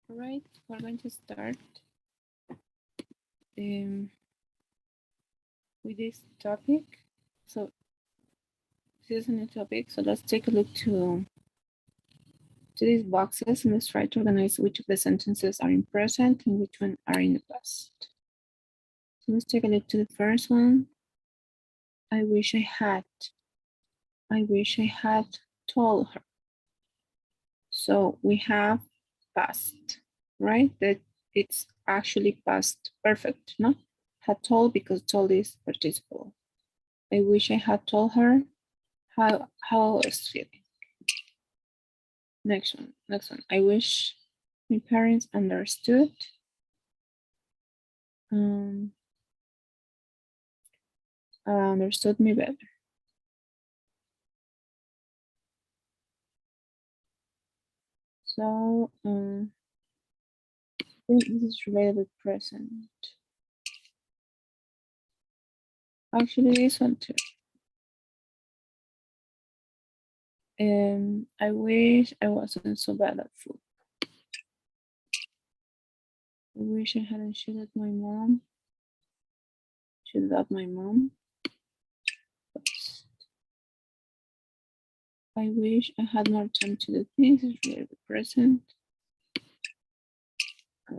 All right, we're going to start with this topic. So this is a new topic. So let's take a look to these boxes and let's try to organize which of the sentences are in present and which one are in the past. So let's take a look to the first one. I wish I had. I wish I had told her. So we have past, right? That it's actually past perfect, no? Had told because told is participle. I wish I had told her how I was feeling. Next one. I wish my parents understood. Understood me better. So I think this is related with present. Actually, this one too. I wish I wasn't so bad at food. I wish I hadn't shot at my mom. Shoot at my mom. Oops. I wish I had more time to do things. It's really the present. I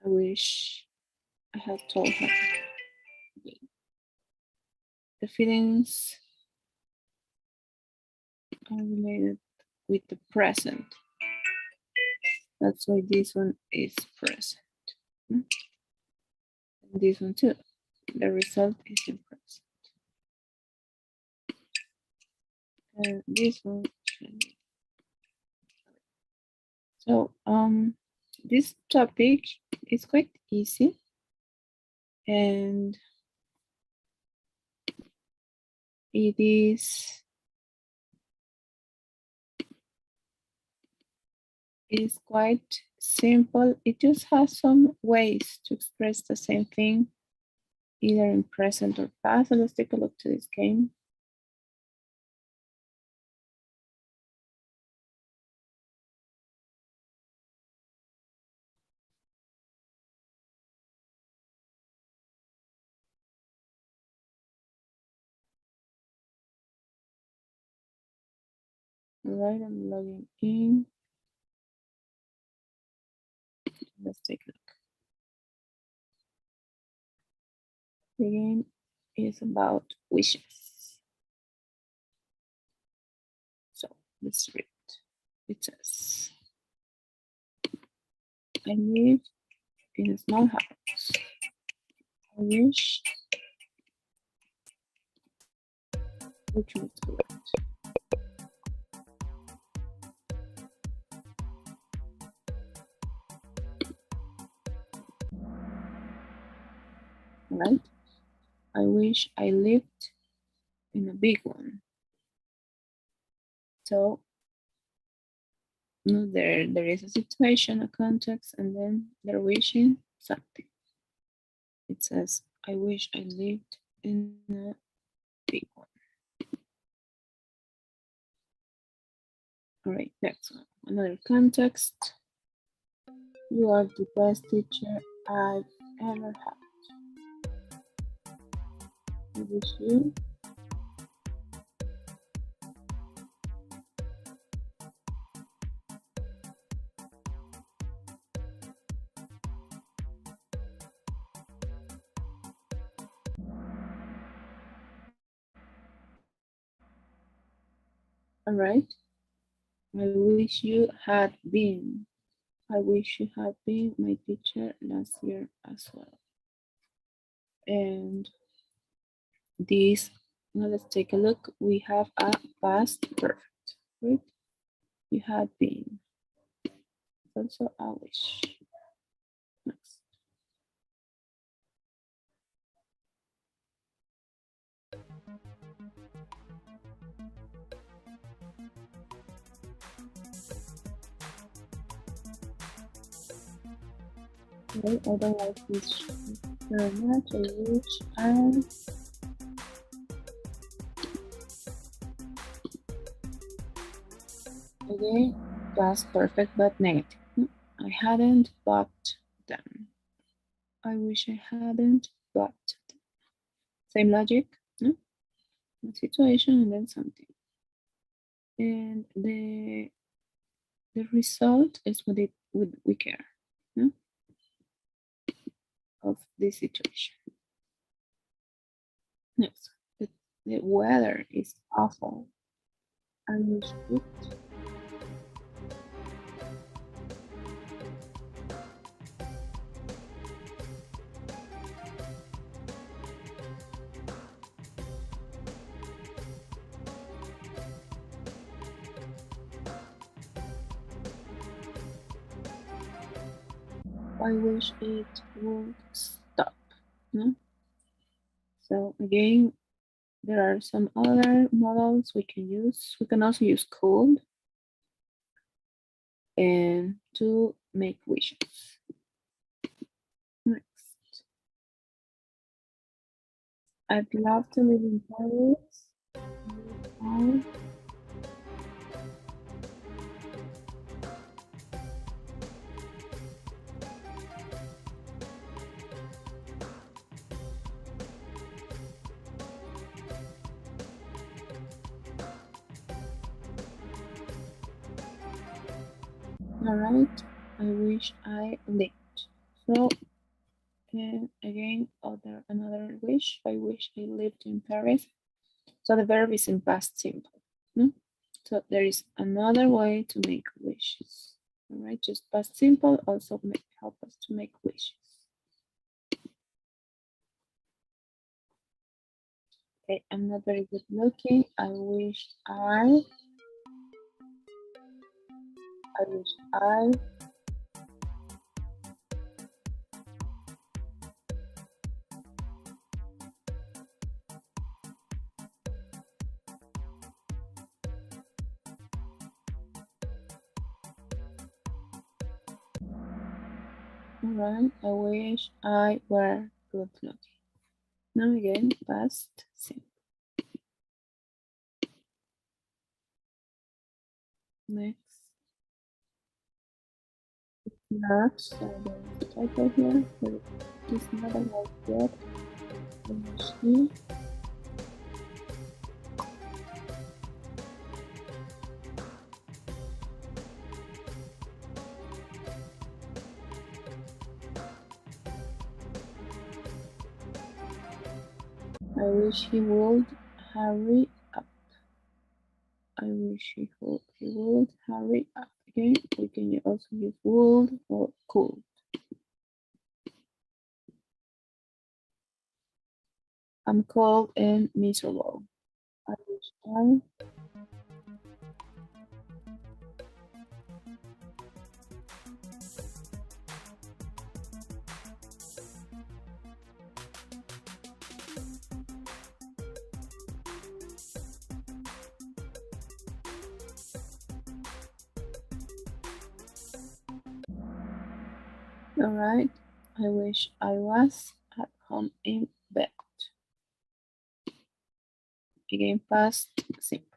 wish I had told her. The feelings are related with the present. That's why this one is present. And this one too. The result is in present. And this one. So this topic is quite easy. And it is quite simple. It just has some ways to express the same thing, either in present or past. So let's take a look to this game. All right, I'm logging in. Let's take a look. The game is about wishes. So let's read. It says, I live in a small house. I wish which one is correct. Right? I wish I lived in a big one. So no, there is a situation, a context, and then they're wishing something. It says, I wish I lived in a big one. All right, next one. Another context. You are the best teacher I've ever had. I wish you all right. I wish you had been. I wish you had been my teacher last year as well. And this, now let's take a look. We have a past perfect, right? You had been. Also a wish. Next. Okay, I don't like this very much. I wish I Again, past perfect but negative. I hadn't bought them. I wish I hadn't bought them. Same logic, no? A situation and then something. And the result is what it would we care, no? Of this situation. Next, the weather is awful. I wish it. I wish it would stop. No? So again, there are some other models we can use. We can also use could and to make wishes. Next, I'd love to live in Paris. All right, I wish I lived. So again, another wish. I wish I lived in Paris. So the verb is in past simple. No? So there is another way to make wishes. All right, just past simple also help us to make wishes. Okay, I'm not very good looking. I wish I wish I. All right, I wish I were good looking. Now again, past simple. Next, not so the title here, but it's not a word yet. She. I wish he would hurry up. I wish he would hurry up. Okay, we can also use would or could. I'm cold and miserable. I wish I. All right. I wish I was at home in bed. Again, past simple.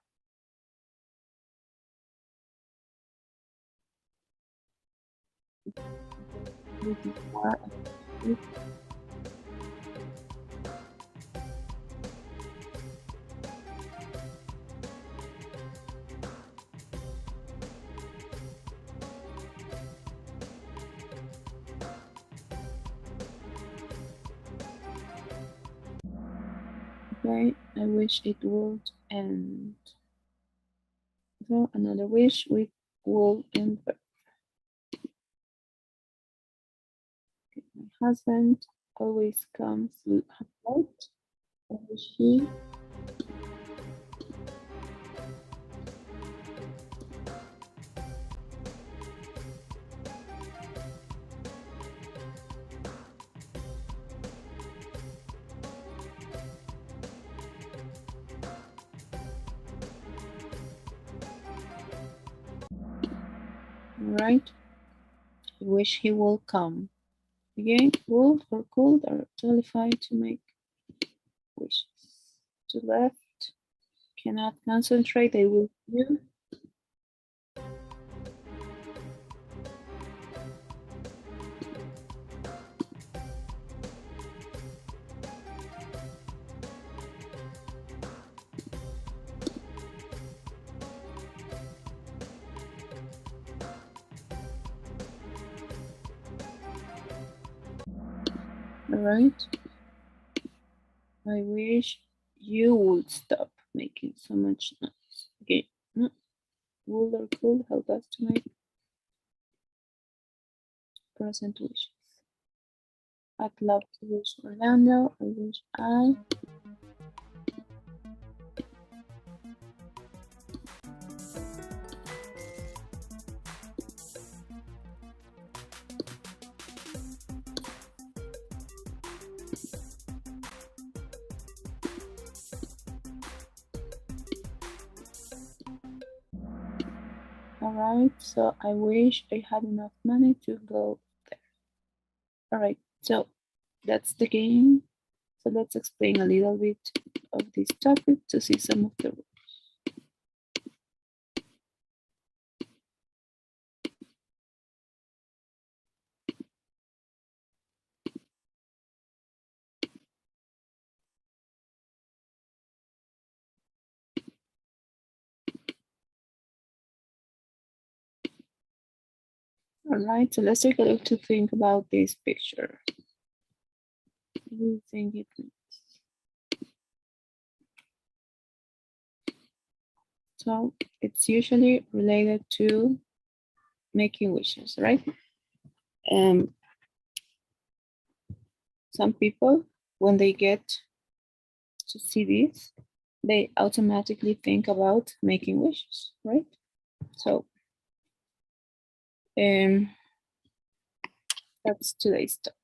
Okay, I wish it would end. So another wish we will end. Okay, my husband always comes late. I wish he. All right. I wish he will come. Again, would or could are totally fine to make wishes. To left, cannot concentrate, I will you. All right. I wish you would stop making so much noise. Okay. No. Would or could help us to make present wishes. I'd love to wish Orlando. I wish I. All right, so I wish I had enough money to go there. All right, so that's the game. So let's explain a little bit of this topic to see some of the rules. All right, so let's take a look to think about this picture. What do you think it means? So it's usually related to making wishes, right? And some people, when they get to see this, they automatically think about making wishes, right? So that's today's topic.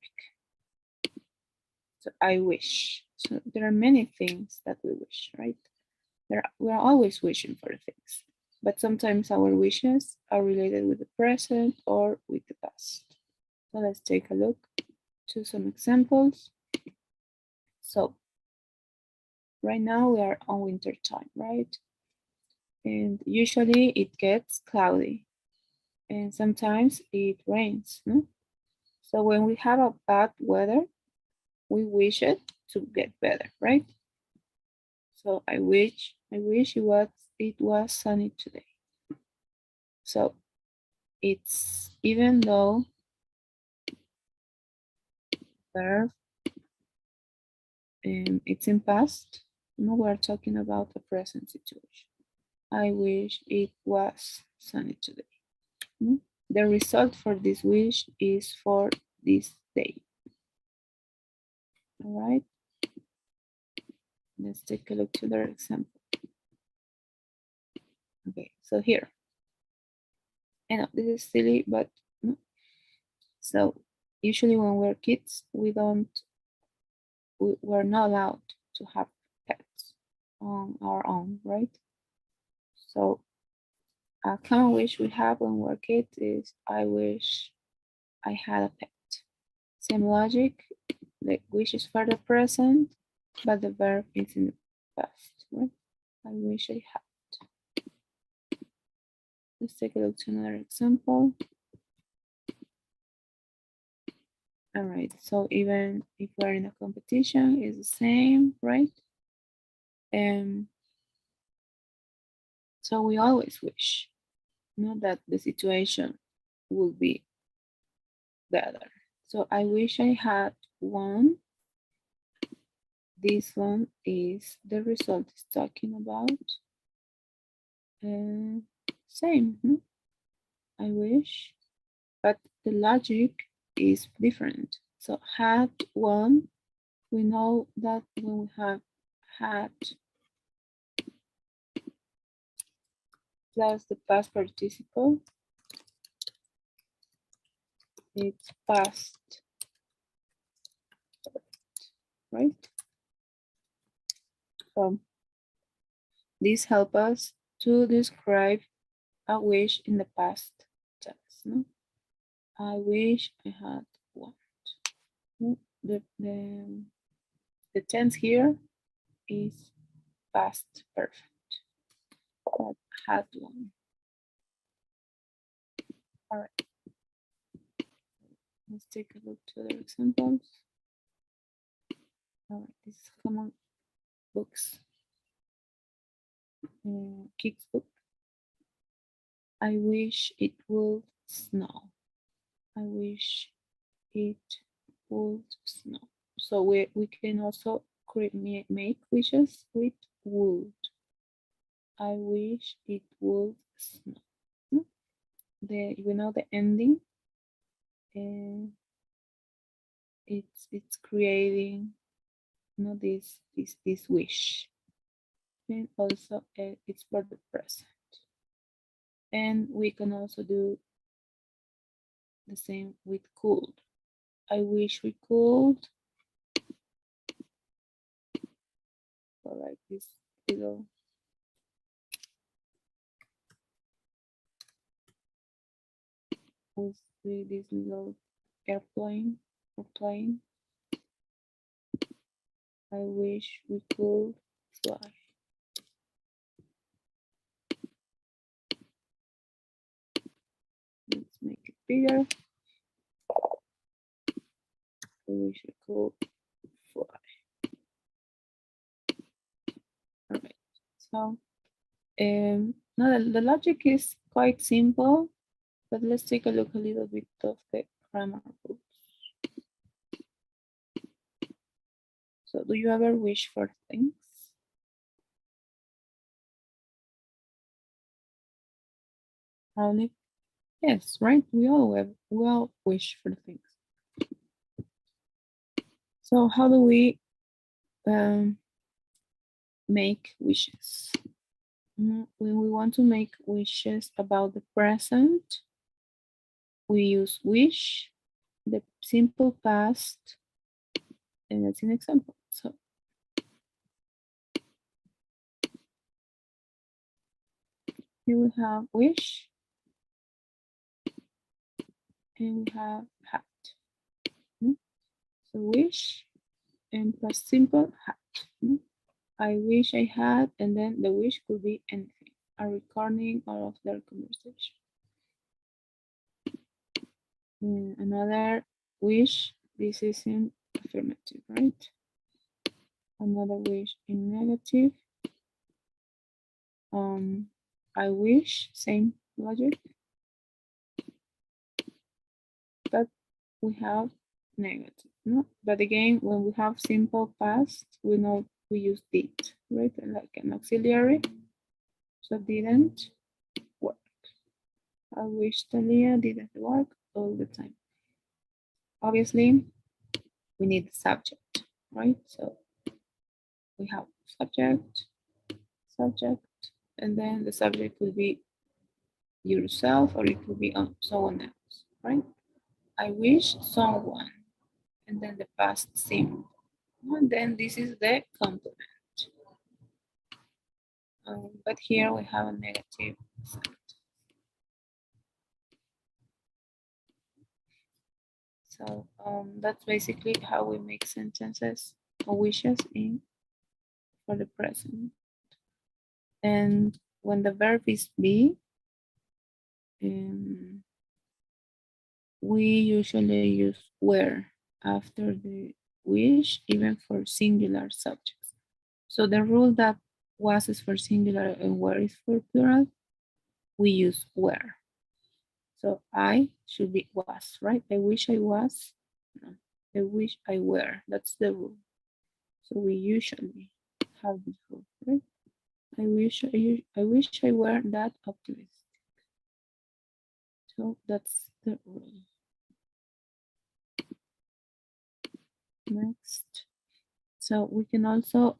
So I wish. So there are many things that we wish, right? We're always wishing for things, but sometimes our wishes are related with the present or with the past. So let's take a look to some examples. So right now we are on winter time, right? And usually it gets cloudy and sometimes it rains. No? So when we have a bad weather, we wish it to get better, right? So I wish it was sunny today. So it's even though verb it's in past, no, we're talking about a present situation. I wish it was sunny today. The result for this wish is for this day. All right. Let's take a look to their example. Okay, so here. I know this is silly, but so usually when we're kids, we're not allowed to have pets on our own, right? So a common wish we have when we're kids is I wish I had a pet. Same logic, the wish is for the present, but the verb is in the past, right? I wish I had. Let's take a look to another example. All right, so even if we're in a competition, it's the same, right? And so we always wish, that the situation would be better. So I wish I had one. This one is the result is talking about. And same, I wish, but the logic is different. So had one, we know that when we have had plus the past participle, it's past, right? So this helps us to describe a wish in the past tense. No? I wish I had one. The tense here is past perfect. But had one. All right. Let's take a look to other examples. All right, this is common books. Kids book. I wish it would snow. I wish it would snow. So we can also make wishes with would. I wish it would snow. The ending, and it's creating this wish, and also it's for the present. And we can also do the same with could. I wish we could, or like this little with this little airplane or plane. I wish we could fly. Let's make it bigger. I wish we could fly. All right. So now the logic is quite simple, but let's take a look a little bit of the grammar rules. So do you ever wish for things? Probably. Yes, right? We all wish for things. So how do we make wishes? When we want to make wishes about the present, we use wish, the simple past, and that's an example. So here we have wish, and we have had. So wish and plus simple had. I wish I had, and then the wish could be anything, a recording of their conversation. Another wish, this is in affirmative, right? Another wish in negative. I wish, same logic, but we have negative, no? But again, when we have simple past, we know we use did, right? Like an auxiliary. So didn't work. I wish Talia didn't work all the time. Obviously, we need the subject, right? So we have subject, and then the subject will be yourself or it could be on someone else, right? I wish someone, and then the past simple. And then this is the complement. But here we have a negative sign. So that's basically how we make sentences or wishes in for the present. And when the verb is be, we usually use were after the wish, even for singular subjects. So the rule that was is for singular and were is for plural, we use were. So I should be was, right? I wish I was. No, I wish I were. That's the rule. So we usually have this rule, right? I wish I were that optimistic. So that's the rule. Next. So we can also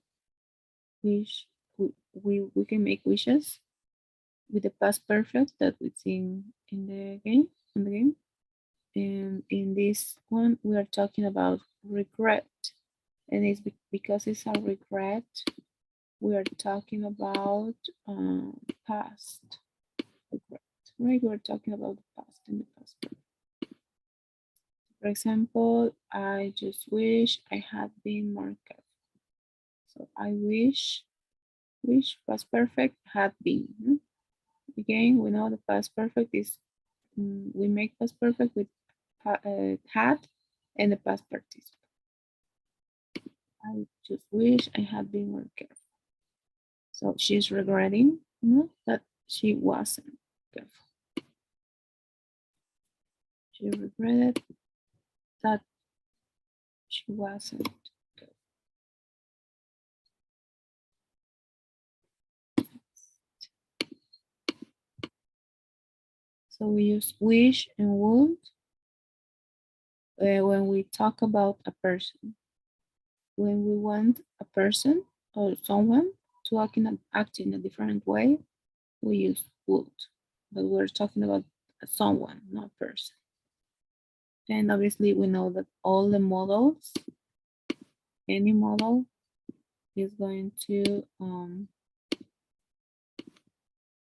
wish, we can make wishes with the past perfect that we see in the game. And in this one, we are talking about regret. And it's because it's a regret, we are talking about past regret, right? We're talking about the past and the past perfect. For example, I just wish I had been more careful. So I wish past perfect had been. Again, we know the past perfect is, we make past perfect with had and the past participle. I just wish I had been more careful. So she's regretting that she wasn't careful. She regretted that she She wasn't. So we use wish and would when we talk about a person. When we want a person or someone to act in a different way, we use would. But we're talking about someone, not person. And obviously we know that all the models, any model is going to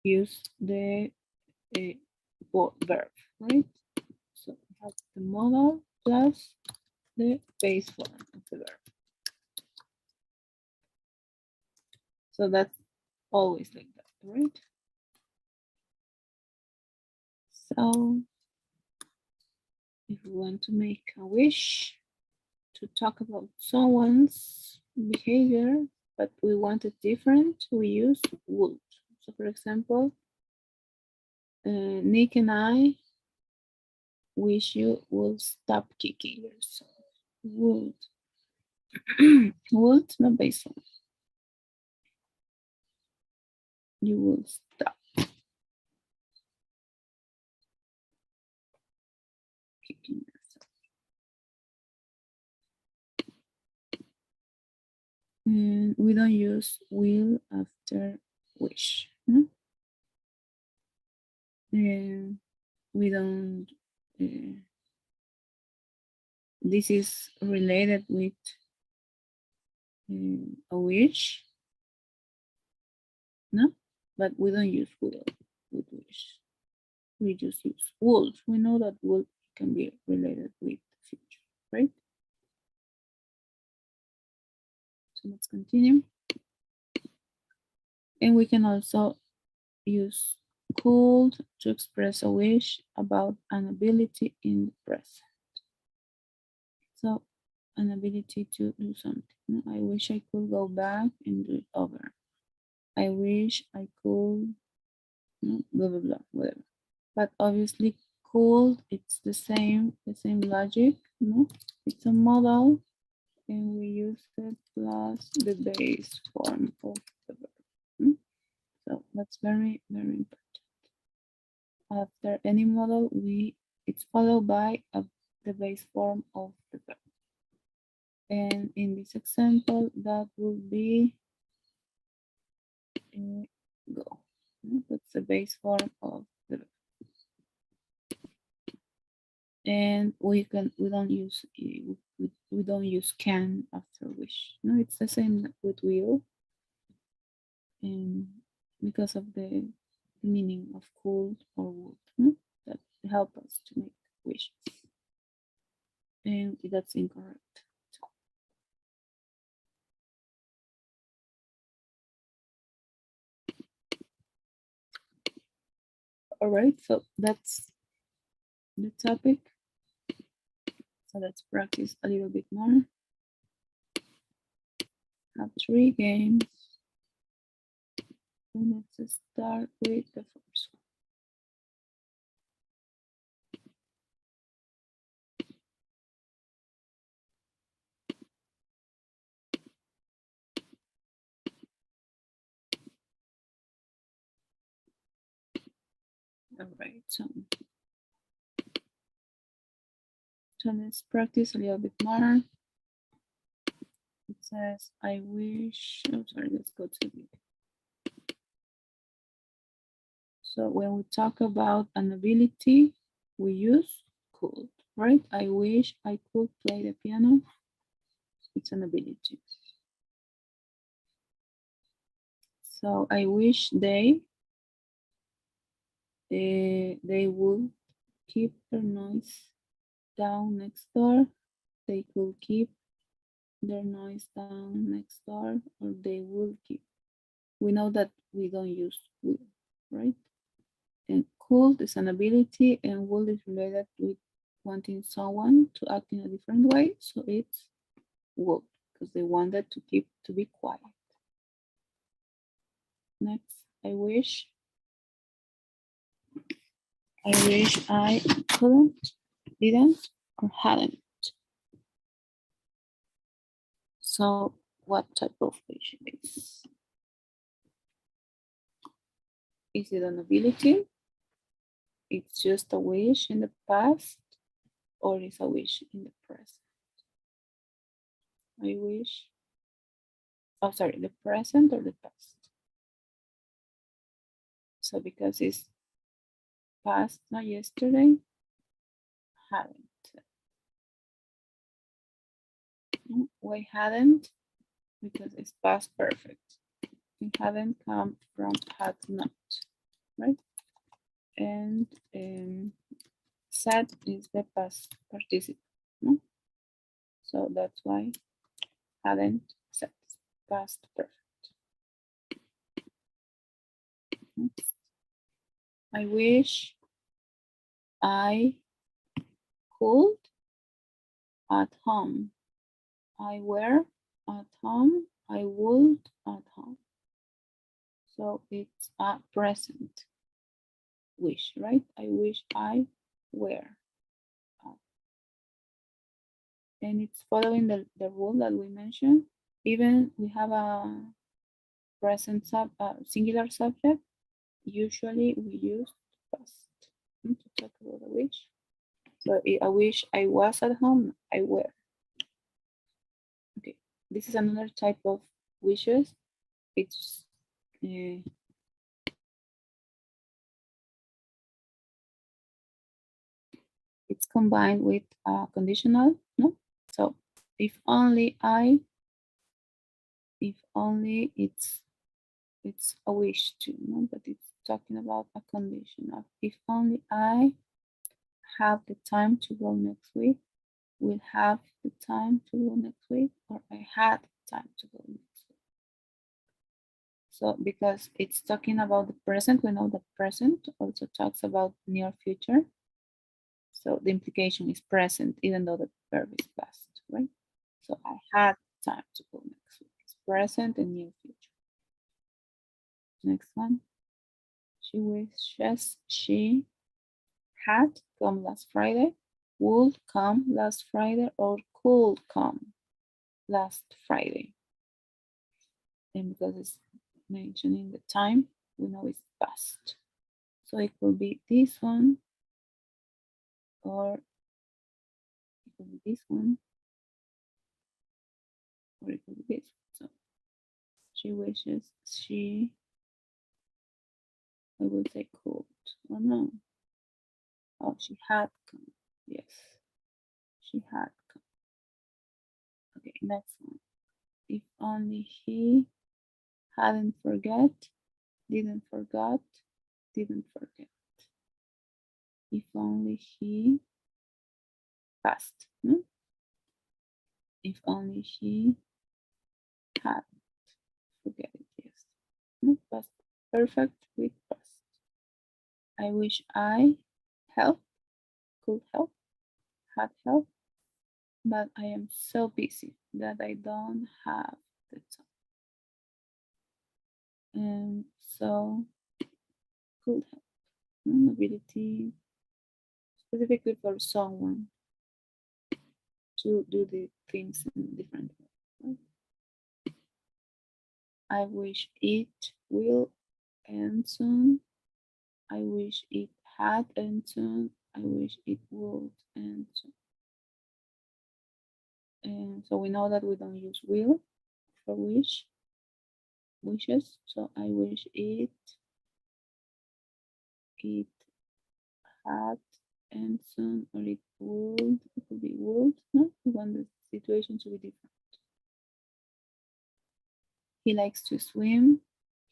use the verb, right? So we have the model plus the base form of the verb. So that's always like that, right? So if we want to make a wish to talk about someone's behavior, but we want it different, we use would. So for example, Nick and I wish you would stop kicking yourself. Would. Would, not base form. You will stop kicking yourself. And we don't use will after wish. No? And we don't, this is related with a wish, no? But we don't use will with wish. We just use would. We know that would can be related with the future, right? So let's continue. And we can also use could to express a wish about an ability in the present. So an ability to do something. I wish I could go back and do it over. I wish I could, blah, blah, blah, whatever. But obviously could, it's the same logic, no? It's a model and we use it plus the base form of the verb. So that's very, very important. After any model, it's followed by the base form of the verb. And in this example, that will be go. That's the base form of the verb. And we don't use can after wish. No, it's the same with will. And because of the meaning of could or would, no? That help us to make wishes. And that's incorrect. All right, so that's the topic. So let's practice a little bit more. Have 3 games. And let's start with the first one. All right, so let's practice a little bit more. It says, I wish, I'm sorry, let's go to the video. So when we talk about an ability, we use could, right? I wish I could play the piano. It's an ability. So I wish they would keep their noise down next door. They could keep their noise down next door, or they will keep. We know that we don't use will, right? And could is an ability, and will is related with wanting someone to act in a different way. So it's would, because they wanted to be quiet. Next, I wish I couldn't, didn't, or hadn't. So what type of wish it is? Is it an ability? It's just a wish in the past, or is a wish in the present? I wish, oh sorry, the present or the past? So because it's past, not yesterday, hadn't. Why hadn't? Because it's past perfect. It hadn't come from had not, right? And said is the past participle. No? So that's why hadn't said past perfect. I wish I could at home. I were at home. I would at home. So it's a present wish, right? I wish I were. And it's following the rule that we mentioned. Even we have a present singular subject, usually we use past to talk about a wish. So I wish I was at home, I were. Okay, this is another type of wishes. It's it's combined with a conditional, no? So if only it's a wish too, no? But it's talking about a condition of if only I have the time to go next week, will have the time to go next week, or I had time to go next week. So because it's talking about the present, we know the present also talks about near future. So the implication is present, even though the verb is past, right? So I had time to go next week. It's present and near future. Next one. She wishes she had come last Friday, would come last Friday, or could come last Friday. And because it's mentioning the time, we know it's past. So it could be this one, or it could be this one, or it could be this one. So she wishes she, I would say could, or no. Oh, she had come. Yes, she had come. Okay, next one. If only he hadn't forget, didn't forget, didn't forget. If only he passed. No? If only he had forget it. Yes. No, past perfect with past. I wish I helped, could help, had help, but I am so busy that I don't have the time. And so could help. Ability specifically for someone to do the things in different ways. Right? I wish it will end soon. I wish it had end soon. I wish it would end soon. And so we know that we don't use will for wishes. So I wish it had end soon, or it would. It could be would. No, we want the situation to be different. He likes to swim.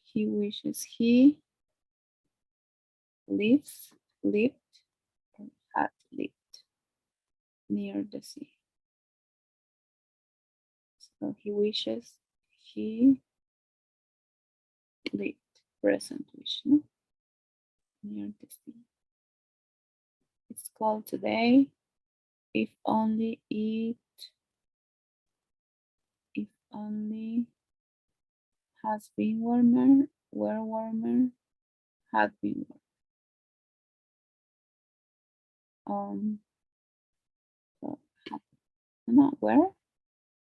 He wishes he lived, or had lived near the sea. So he wishes he lived, present wish, no? Near the sea. It's called today. If only has been warmer, were warmer, had been warmer. So, no, where?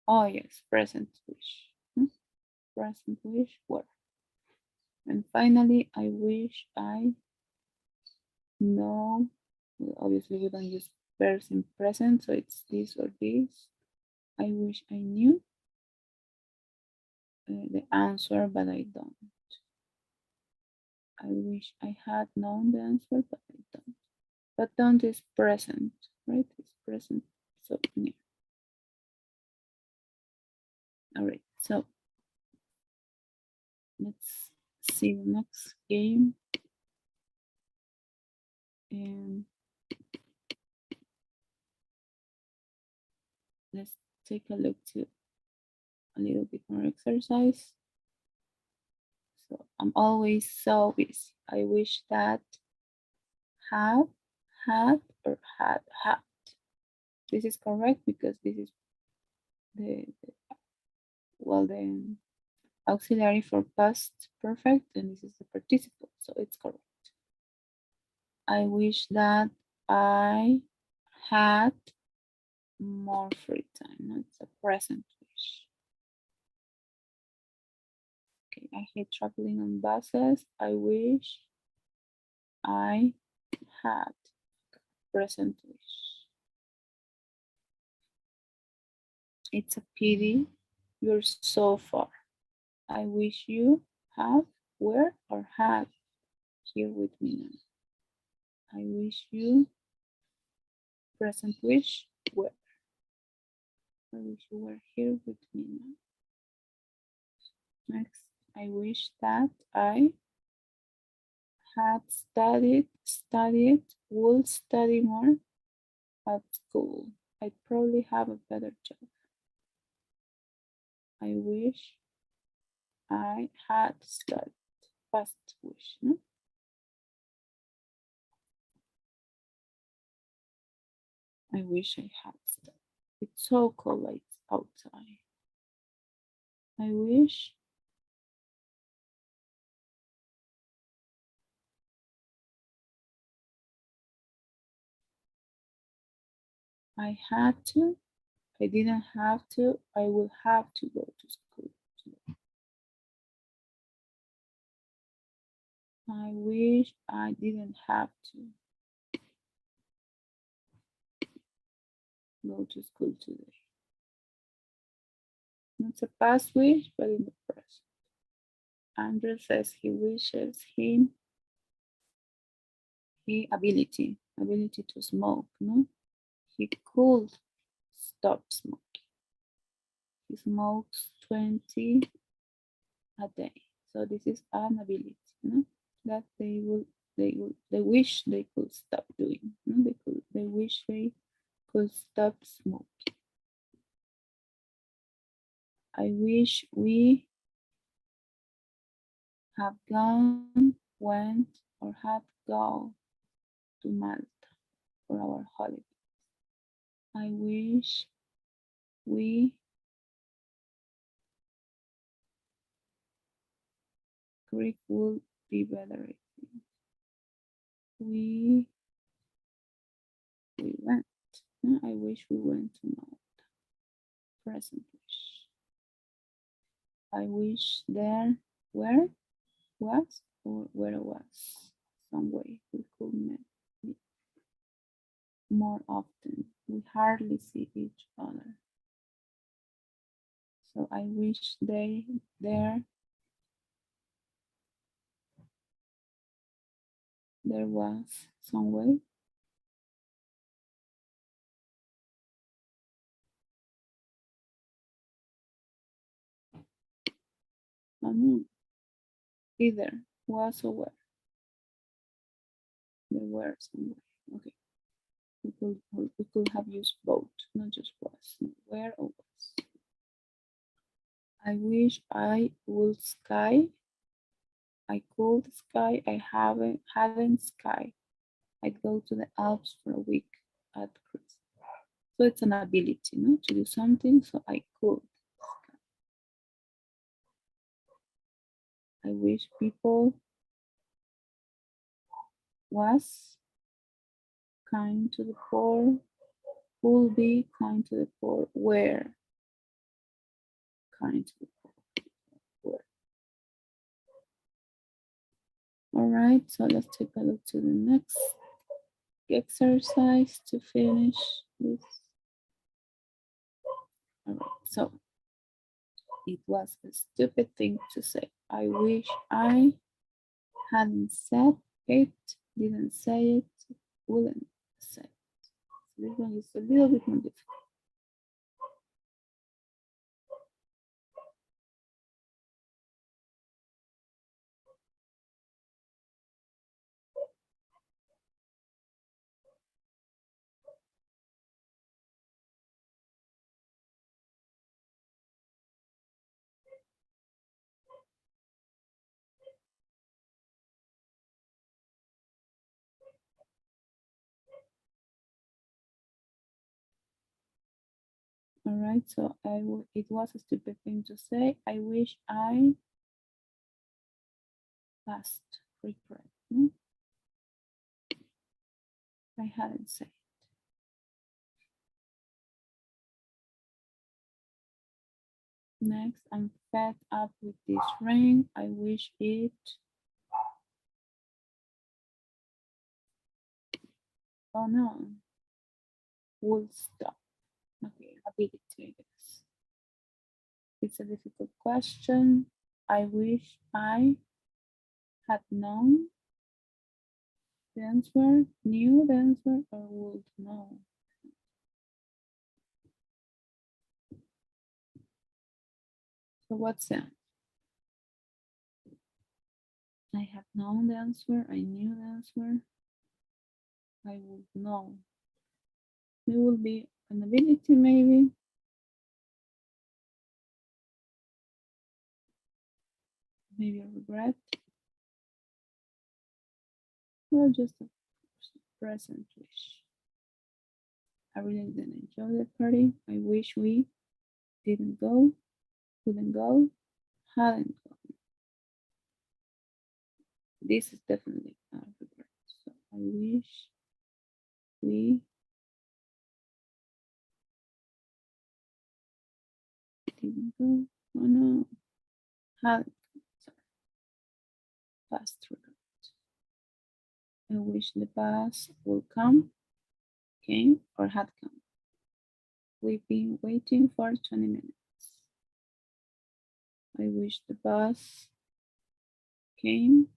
Oh yes, present wish. Present wish were. And finally, I wish I know. Well, obviously, we don't use verbs in present, so it's this or this. I wish I knew the answer, but I don't. I wish I had known the answer, but I don't. But don't is present, right? It's present, so near. All right, so let's see the next game. And let's take a look to a little bit more exercise. So I'm always so busy. I wish that have, had, or had. This is correct because this is the auxiliary for past perfect, and this is the participle, so it's correct. I wish that I had more free time. No, it's a present wish. Okay, I hate traveling on buses. I wish I had present wish. It's a pity you're so far. I wish you have, were, or had here with me now. I wish you present wish were. I wish you were here with me now. Next, I wish that I had would study more at school. I'd probably have a better job. I wish I had studied. Past wish, no? I wish I had studied. It's so cold outside. I wish I had to. I didn't have to. I will have to go to school today. I wish I didn't have to go to school today. It's a past wish, but in the present. Andrew says he wishes he ability to smoke, no? He could stop smoking. He smokes 20 a day. So this is an ability, no? That they wish they could stop doing. No? They wish they could stop smoking. I wish we have gone, went, or had go to Malta for our holiday. I wish we Greek would be better. We we went. No, I wish we went to Malta. Present wish. I wish there were was or where was some way we could meet more often. We hardly see each other. So I wish there was some way. I mean, either was or were. There were some way. Okay. We could have used both, not just was. No, where or was. I wish I would sky. I could sky. I hadn't sky. I'd go to the Alps for a week at Christmas. So it's an ability, no, to do something. So I could. I wish people was kind to the poor, will be kind to the poor, where kind word. All right, so let's take a look to the next exercise to finish this. All right, so it was a stupid thing to say. I wish I hadn't said it, didn't say it, wouldn't say it. So this one is a little bit more difficult. All right, so it was a stupid thing to say. I wish I passed regret. I hadn't said. Next, I'm fed up with this rain. I wish it oh no would stop. Okay, ability, I guess. It's a difficult question. I wish I had known the answer, knew the answer, or would know. So what's that? I had known the answer, I knew the answer, I would know. It will be an ability maybe. Maybe a regret. Or just a present wish. I really didn't enjoy the party. I wish we didn't go, couldn't go, hadn't gone. This is definitely a regret. So I wish we didn't go. Oh no, hadn't. Sorry. Past regret. I wish the bus will come, came, or had come. We've been waiting for 20 minutes. I wish the bus came,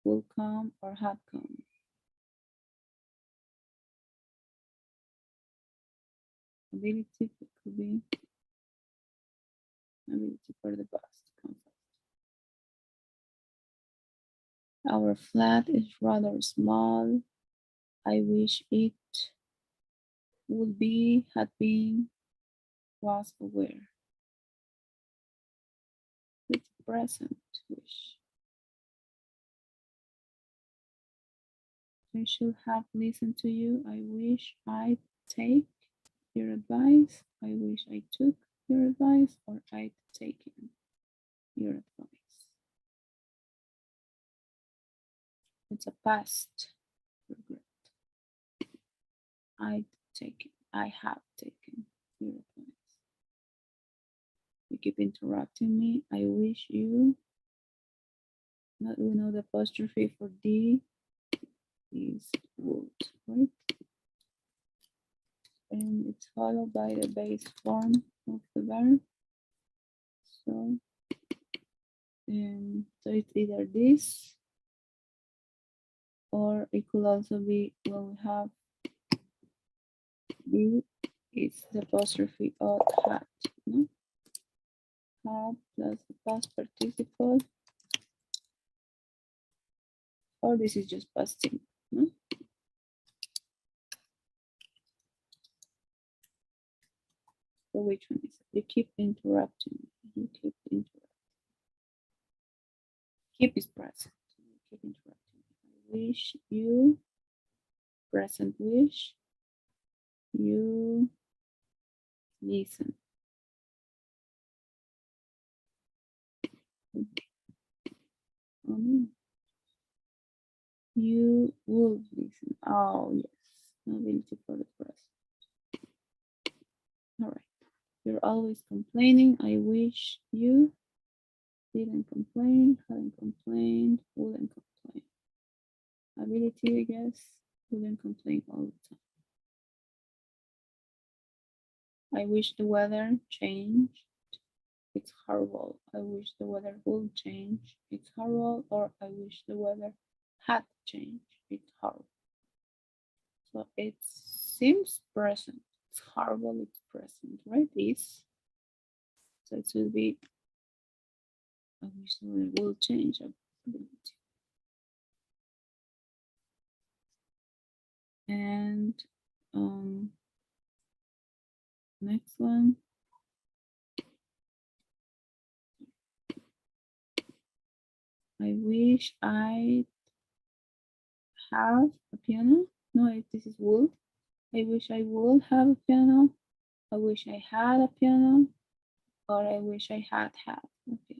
will come, or had come. Ability could be ability for the bus to come fast. Our flat is rather small. I wish it would be, had been, was aware. With present wish. I should have listened to you. I wish I'd take your advice. I wish I took your advice, or I'd taken your advice. It's a past regret. I have taken your advice. You keep interrupting me. I wish you, not we know the apostrophe for D is would, right? And it's followed by the base form of the verb. So it's either this, or it could also be when we have the, it's the apostrophe of had, no? Had plus the past participle, or this is just past simple, no? So which one is it? You keep interrupting me. You keep interrupting. Keep is present. You keep interrupting me. I wish you, present wish, you listen. You would listen. Oh, yes. Ability for the present. All right. You're always complaining. I wish you didn't complain, hadn't complained, wouldn't complain. Ability, I guess, wouldn't complain all the time. I wish the weather changed. It's horrible. I wish the weather would change. It's horrible. Or I wish the weather had changed. It's horrible. So it seems present. It's horrible. It's present, right? Is. So it will be. I wish the weather will change. Ability. And next one. I wish I have a piano. No, this is would. I wish I would have a piano. I wish I had a piano. Or I wish I had a piano.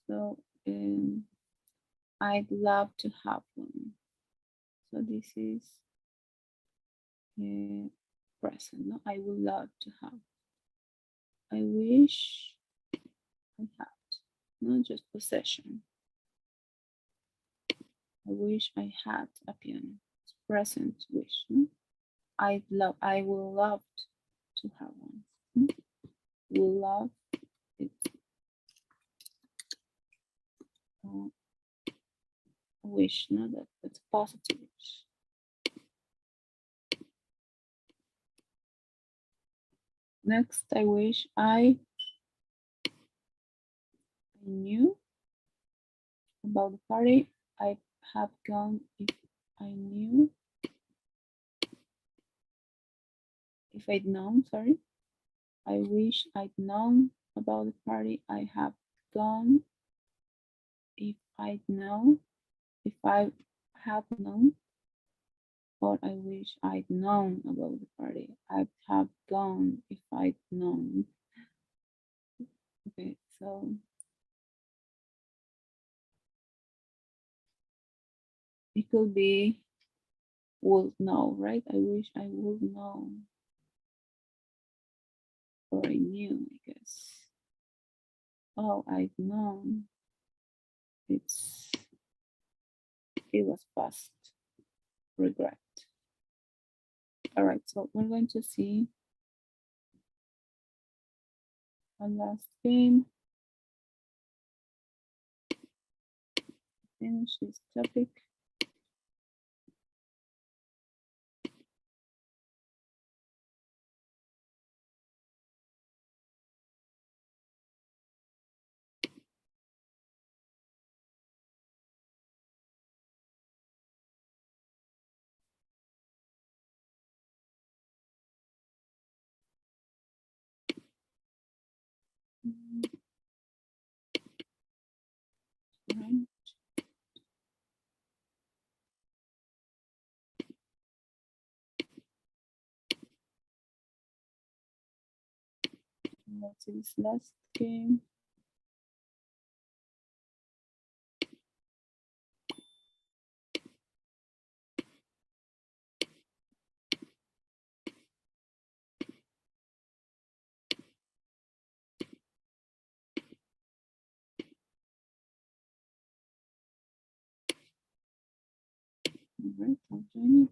So I'd love to have one. So this is present. No, I would love to have. I wish I had, not just possession. I wish I had a piano. It's present wish. No? I will love to have one. No? Will love it. Wish, no, that's positive wish. Next, I wish I knew about the party I have gone if I knew. If I'd known, sorry. I wish I'd known about the party I have gone. If I'd known, if I had known, or I wish I'd known about the party I'd have gone if I'd known. Okay, so it could be would know, right? I wish I would know, or I knew, I guess. Oh, I'd known. It was past regret. All right, so we're going to see a last game. Finish this topic. Right. Let's see this last game. All right, I'll join it.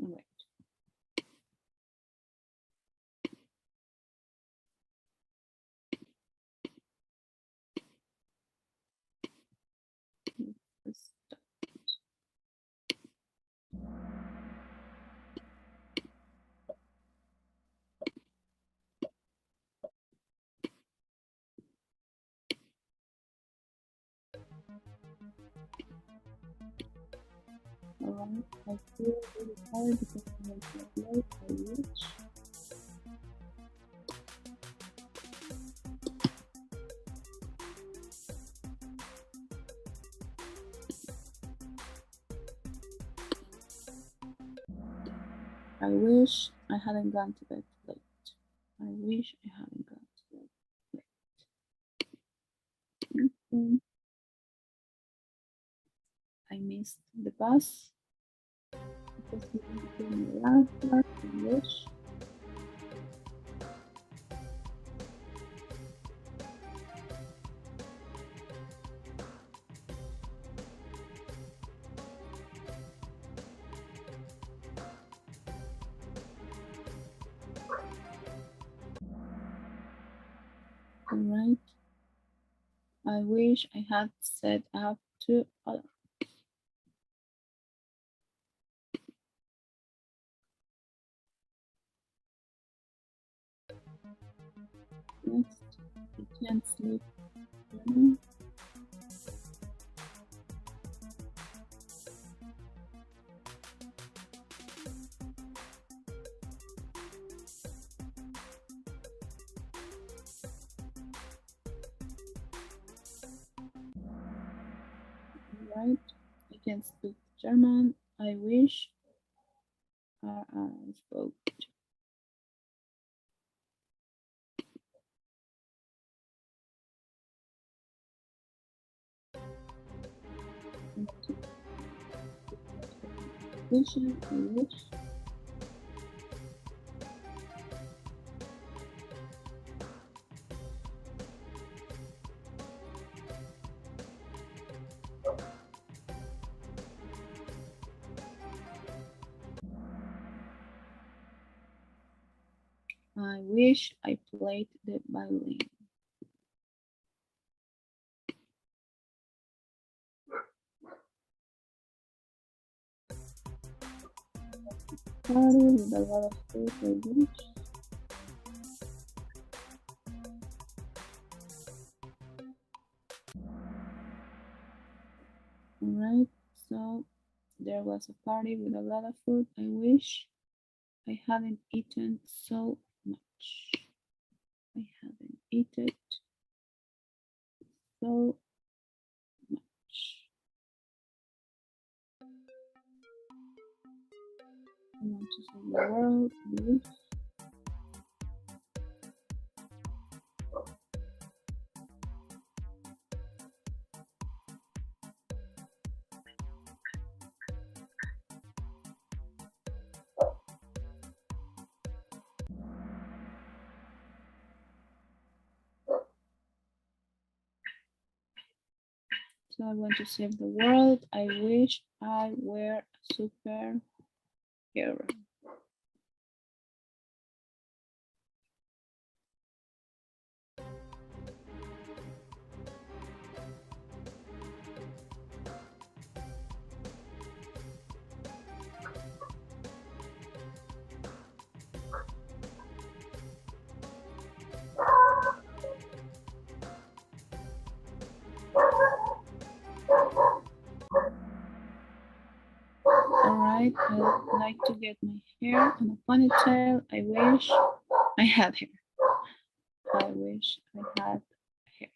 All right. Let's start. All right, I feel really tired because I wake up late. I wish I wish I hadn't gone to bed late. I wish I hadn't gone to bed late. I missed the bus because we didn't do my last class. I wish. All right. I wish I had set up to alarm. Next, I can't sleep. Right? I can speak German. I wish I spoke. I wish. I wish I played the violin. Party with a lot of food. I wish. Alright, so there was a party with a lot of food. I wish I hadn't eaten so much. I haven't eaten so much. I want to save the world. I wish. So I want to save the world. I wish I were a superhero. Alright, I like to get my hair in a ponytail. I wish I had hair. I wish I had hair.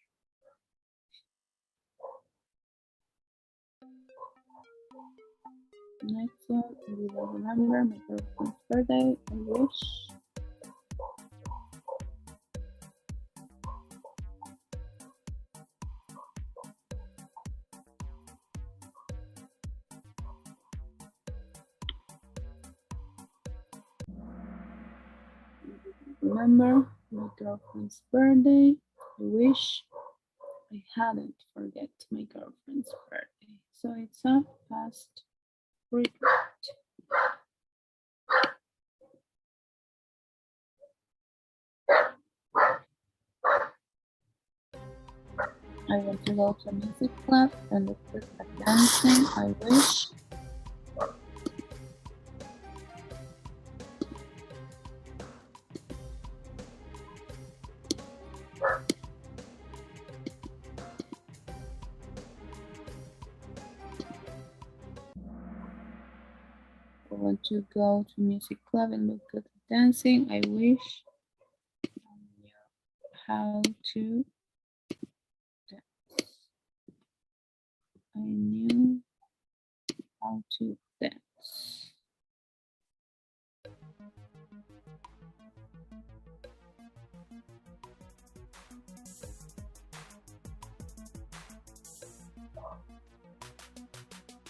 Next one, we will remember my girlfriend's birthday. I wish. Remember my girlfriend's birthday. I wish I hadn't forget my girlfriend's birthday. So it's a past regret. I want to go to a music club and look at dancing. I wish. I want to go to music club and look at dancing. I wish I knew how to dance. I knew how to dance.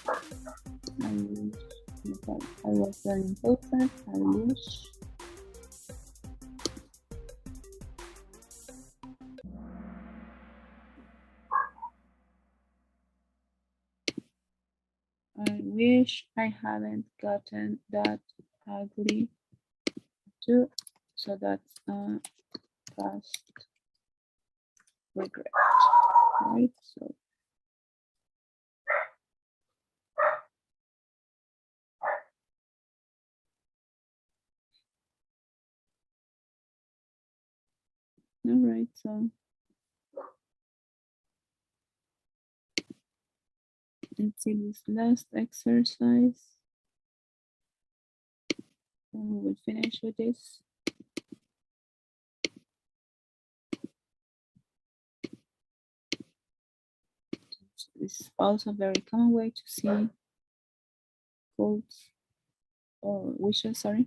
I wish. Okay, I was very important. I wish. I wish I hadn't gotten that ugly too. So that's past regret, right? So all right. So let's see this last exercise. And we will finish with this. This is also a very common way to see goals or wishes, sorry.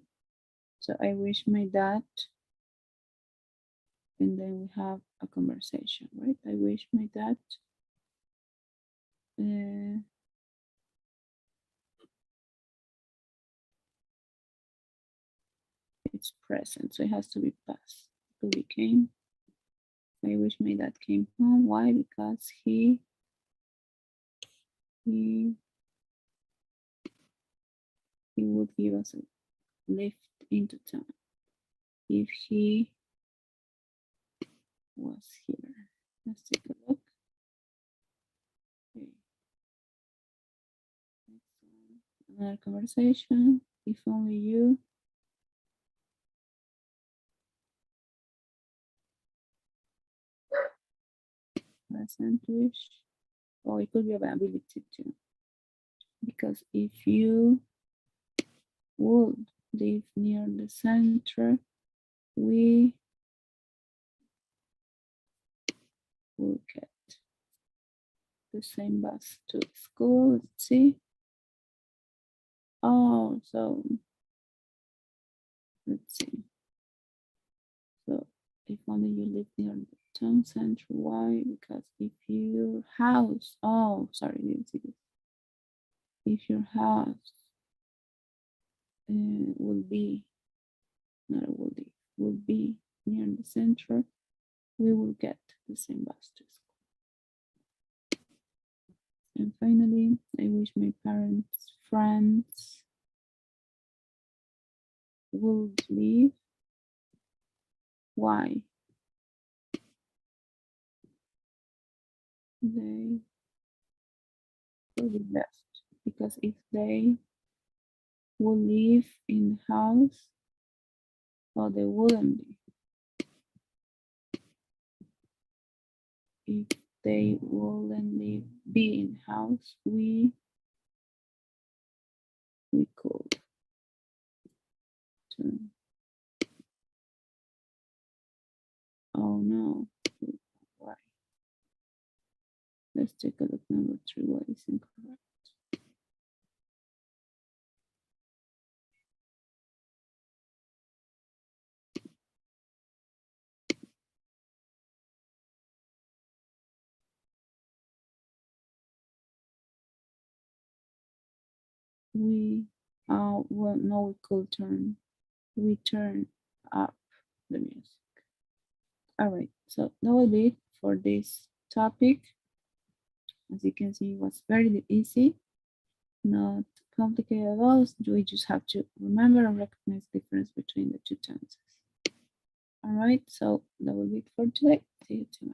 So I wish my dad, and then we have a conversation, right? I wish my dad it's present, so it has to be past. To became. I wish my dad came home. Why? Because he would give us a lift into town if he was here. Let's take a look. Okay. Another conversation. If only you present wish. Or it could be ability too. Because if you would live near the center, we will get the same bus to school. Let's see. Oh, so let's see. So if only you live near the town center, why? Because if your house, oh, sorry, didn't see this. If your house will be, not will be near the center, we will get the same bus to school. And finally, I wish my parents' friends would leave. Why? They will be left. Because if they will live in the house, well, they wouldn't be. If they wouldn't be in house, we could turn. Oh no, why? Let's take a look. Number 3, why is incorrect? We well, no, we could turn. We turn up the music. All right, so that will be it for this topic. As you can see, it was very easy, not complicated at all. We just have to remember and recognize the difference between the two tenses. All right, so that will be it for today. See you tomorrow.